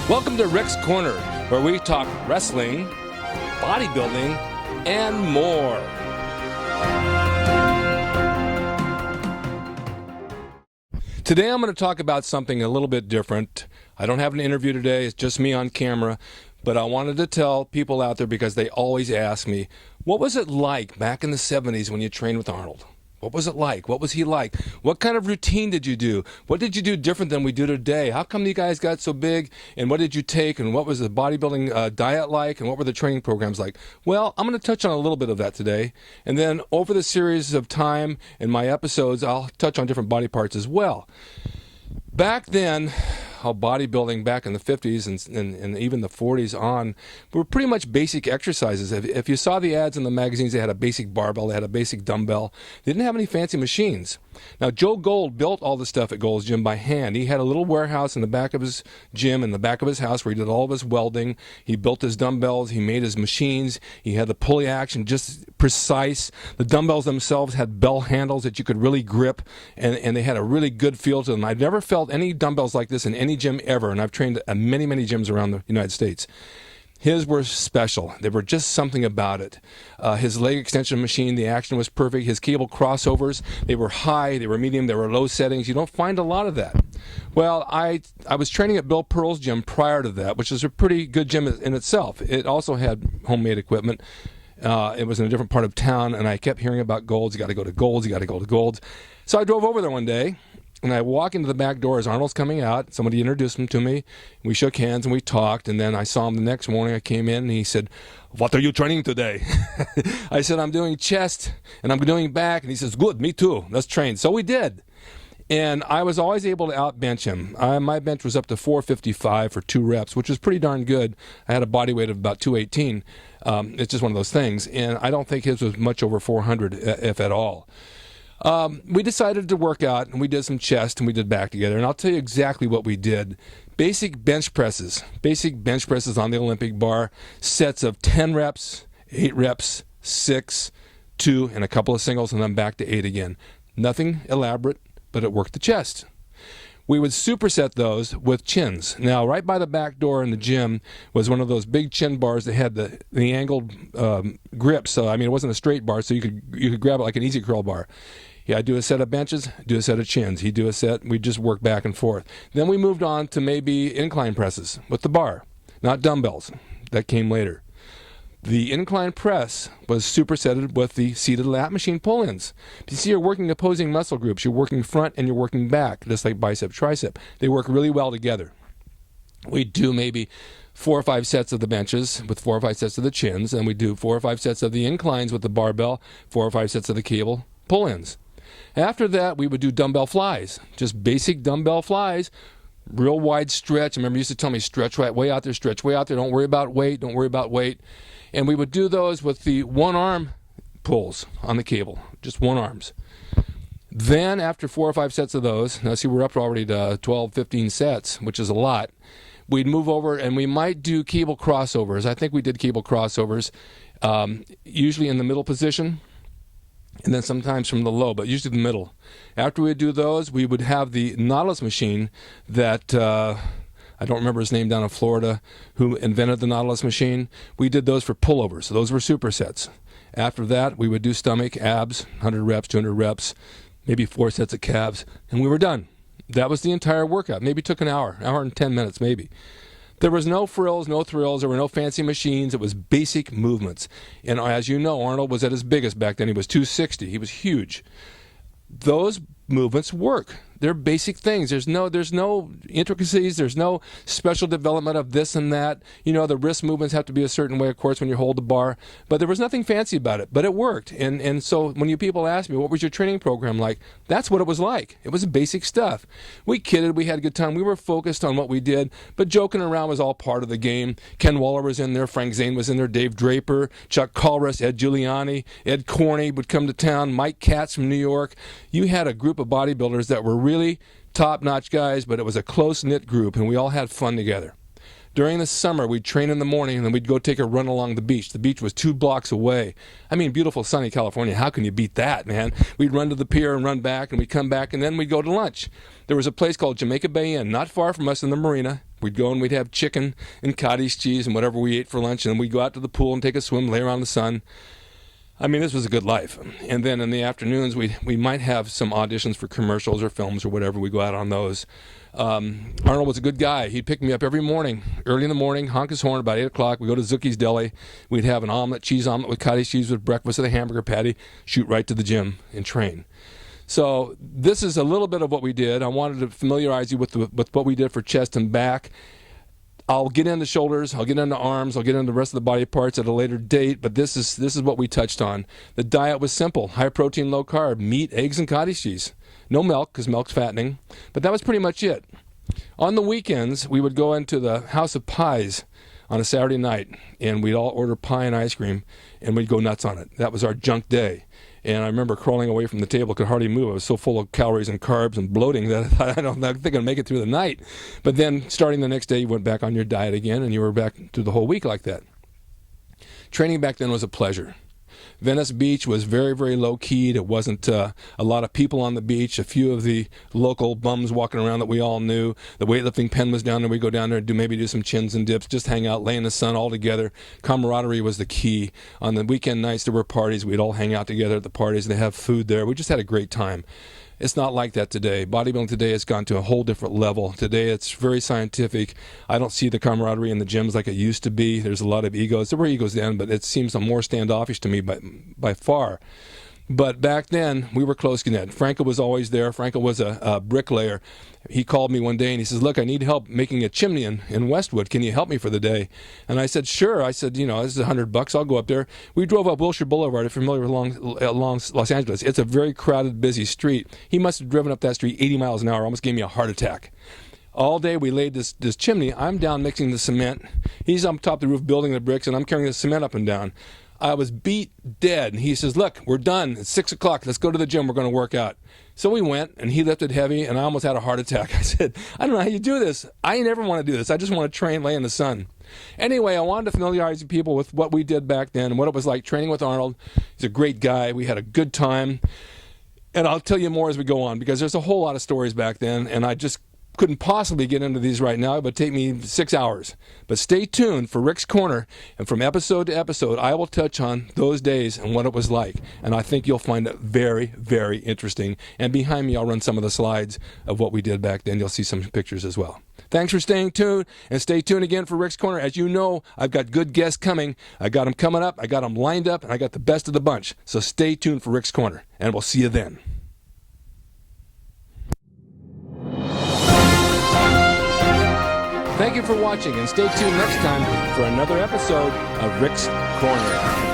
Welcome to Rick's Corner, where we talk wrestling, bodybuilding, and more. Today I'm going to talk about something a little bit different. I don't have an interview today, it's just me on camera, but I wanted to tell people out there because they always ask me, what was it like back in the 70s when you trained with Arnold? What was it like? What was he like? What kind of routine did you do? What did you do different than we do today? How come you guys got so big? And what did you take? And what was the bodybuilding diet like? And what were the training programs like? Well, I'm going to touch on a little bit of that today. And then over the series of time in my episodes, I'll touch on different body parts as well. Back then, how bodybuilding back in the 50s and even the 40s on were pretty much basic exercises. If you saw the ads in the magazines, they had a basic barbell, they had a basic dumbbell. They didn't have any fancy machines. Now, Joe Gold built all the stuff at Gold's Gym by hand. He had a little warehouse in the back of his gym, in the back of his house, where he did all of his welding. He built his dumbbells. He made his machines. He had the pulley action just precise. The dumbbells themselves had bell handles that you could really grip, and they had a really good feel to them. I've never felt any dumbbells like this in any gym ever, and I've trained at many gyms around the United States. His were special. There were just something about it. His leg extension machine, the action was perfect. His cable crossovers, they were high, they were medium, they were low settings. You don't find a lot of that. Well, I was training at Bill Pearl's gym prior to that, which is a pretty good gym in itself. It also had homemade equipment. It was in a different part of town, and I kept hearing about Gold's. You got to go to Gold's, you got to go to Gold's. So I drove over there one day, and I walk into the back door as Arnold's coming out. Somebody introduced him to me. We shook hands and we talked, and then I saw him the next morning. I came in and he said, "What are you training today?" I said, "I'm doing chest and I'm doing back." And he says, "Good, me too. Let's train." So we did. And I was always able to outbench him. My bench was up to 455 for 2 reps, which was pretty darn good. I had a body weight of about 218. It's just one of those things. And I don't think his was much over 400, if at all. We decided to work out, and we did some chest and we did back together, and I'll tell you exactly what we did. Basic bench presses on the Olympic bar, sets of 10 reps, 8 reps, 6, 2, and a couple of singles, and then back to 8 again. Nothing elaborate, but it worked the chest. We would superset those with chins. Now, right by the back door in the gym was one of those big chin bars that had the angled grips. So, I mean, it wasn't a straight bar, so you could grab it like an easy curl bar. Yeah, I'd do a set of benches, do a set of chins. He'd do a set, we'd just work back and forth. Then we moved on to maybe incline presses with the bar, not dumbbells. That came later. The incline press was supersetted with the seated lat machine pull-ins. You see, you're working opposing muscle groups. You're working front and you're working back, just like bicep, tricep. They work really well together. We do maybe 4 or 5 sets of the benches with 4 or 5 sets of the chins, and we do 4 or 5 sets of the inclines with the barbell, 4 or 5 sets of the cable pull-ins. After that, we would do dumbbell flies, just basic dumbbell flies. Real wide stretch. I remember you used to tell me, stretch right way out there, stretch way out there. Don't worry about weight. Don't worry about weight. And we would do those with the one arm pulls on the cable, just one arms. Then after 4 or 5 sets of those, now see we're up already to 12, 15 sets, which is a lot. We'd move over and we might do cable crossovers. I think we did cable crossovers, usually in the middle position. And then sometimes from the low, but usually the middle. After we would do those, we would have the Nautilus machine that, I don't remember his name down in Florida, who invented the Nautilus machine. We did those for pullovers, so those were supersets. After that, we would do stomach, abs, 100 reps, 200 reps, maybe 4 sets of calves, and we were done. That was the entire workout. Maybe took an hour and 10 minutes maybe. There was no frills, no thrills. There were no fancy machines. It was basic movements. And as you know, Arnold was at his biggest back then. He was 260. He was huge. Those movements work. They're basic things. There's no intricacies. There's no special development of this and that. You know, the wrist movements have to be a certain way, of course, when you hold the bar. But there was nothing fancy about it. But it worked. And so when you people ask me, what was your training program like? That's what it was like. It was basic stuff. We kidded. We had a good time. We were focused on what we did. But joking around was all part of the game. Ken Waller was in there. Frank Zane was in there. Dave Draper, Chuck Colress, Ed Giuliani, Ed Corney would come to town. Mike Katz from New York. You had a group of bodybuilders that were really top-notch guys, but it was a close-knit group, and we all had fun together. During the summer, we'd train in the morning, and then we'd go take a run along the beach. The beach was 2 blocks away. I mean, beautiful, sunny California. How can you beat that, man? We'd run to the pier and run back, and we'd come back, and then we'd go to lunch. There was a place called Jamaica Bay Inn, not far from us in the marina, We'd go and we'd have chicken and cottage cheese and whatever we ate for lunch, and then we'd go out to the pool and take a swim, lay around in the sun. I mean, this was a good life. And then in the afternoons, we might have some auditions for commercials or films or whatever. We go out on those. Arnold was a good guy. He'd pick me up every morning, early in the morning, honk his horn about 8 o'clock. We'd go to Zookie's Deli. We'd have an omelet, cheese omelet with cottage cheese with breakfast with a hamburger patty, shoot right to the gym and train. So this is a little bit of what we did. I wanted to familiarize you with what we did for chest and back. I'll get into shoulders, I'll get into arms, I'll get into the rest of the body parts at a later date, but this is what we touched on. The diet was simple: high protein, low carb, meat, eggs, and cottage cheese. No milk, because milk's fattening, but that was pretty much it. On the weekends, we would go into the House of Pies on a Saturday night, and we'd all order pie and ice cream, and we'd go nuts on it. That was our junk day. And I remember crawling away from the table, could hardly move. I was so full of calories and carbs and bloating that I don't think I'd make it through the night. But then starting the next day, you went back on your diet again, and you were back through the whole week like that. Training back then was a pleasure. Venice Beach was very, very low-keyed. It wasn't a lot of people on the beach, a few of the local bums walking around that we all knew. The weightlifting pen was down there. We'd go down there and do some chins and dips, just hang out, lay in the sun all together. Camaraderie was the key. On the weekend nights, there were parties. We'd all hang out together at the parties. They'd have food there. We just had a great time. It's not like that today. Bodybuilding today has gone to a whole different level. Today it's very scientific. I don't see the camaraderie in the gyms like it used to be. There's a lot of egos. There were egos then, but it seems more standoffish to me by far. But back then, we were close-knit. Franco was always there. Franco was a bricklayer. He called me one day and he says, "Look, I need help making a chimney in Westwood. Can you help me for the day?" And I said, "Sure." I said, "This is $100. I'll go up there." We drove up Wilshire Boulevard, if you're familiar with along Los Angeles. It's a very crowded, busy street. He must have driven up that street 80 miles an hour, almost gave me a heart attack. All day we laid this chimney. I'm down mixing the cement. He's on top of the roof building the bricks, and I'm carrying the cement up and down. I was beat dead. And he says, "Look, we're done. It's 6 o'clock. Let's go to the gym. We're going to work out." So we went, and he lifted heavy, and I almost had a heart attack. I said, "I don't know how you do this. I never want to do this. I just want to train, lay in the sun." Anyway, I wanted to familiarize people with what we did back then and what it was like training with Arnold. He's a great guy. We had a good time. And I'll tell you more as we go on, because there's a whole lot of stories back then, and I just couldn't possibly get into these right now. It would take me 6 hours. But stay tuned for Rick's Corner, and from episode to episode, I will touch on those days and what it was like. And I think you'll find it very, very interesting. And behind me, I'll run some of the slides of what we did back then. You'll see some pictures as well. Thanks for staying tuned, and stay tuned again for Rick's Corner. As you know, I've got good guests coming. I got them coming up, I got them lined up, and I got the best of the bunch. So stay tuned for Rick's Corner, and we'll see you then. Thank you for watching, and stay tuned next time for another episode of Rick's Corner.